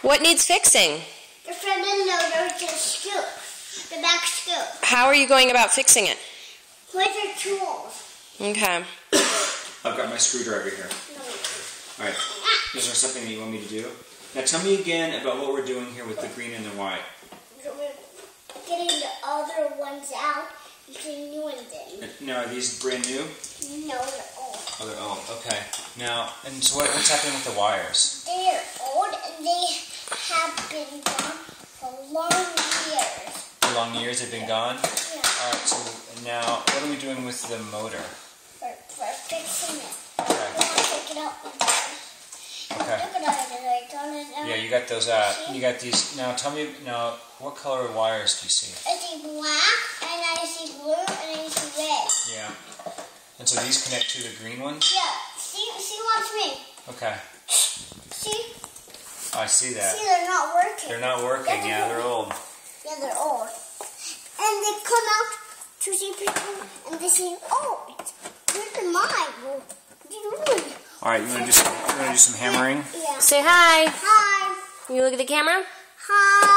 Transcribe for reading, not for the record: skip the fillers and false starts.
What needs fixing? The front end loader, the scoop, the back scoop. How are you going about fixing it? With your tools. Okay. I've got my screwdriver here. Alright, is there something that you want me to do? Now tell me again about what we're doing here with the green and the white. We're getting the other ones out and putting new ones in. Now, are these brand new? No, they're old. Oh, they're old. Okay. Now, and so what's happening with the wires? They're old and they have been gone for long years. For long years they've been gone? Yeah. Alright, so now what are we doing with the motor? We're fixing it. Okay. We're going to take it out. Okay. Look at it. Yeah, you got those out. You got these. Now tell me, now, what color wires do you see? I see black, and I see blue, and I see red. Yeah. And so these connect to the green ones? Yeah. See, watch me. Okay. See? I see that. See, they're not working. They're not working. Yeah, they're old. Yeah, they're old. And they come out to see people, and they say, "Oh, look at mine. What are you doing?" All right, you want to do some hammering? Yeah. Say hi. Hi. Can you look at the camera? Hi.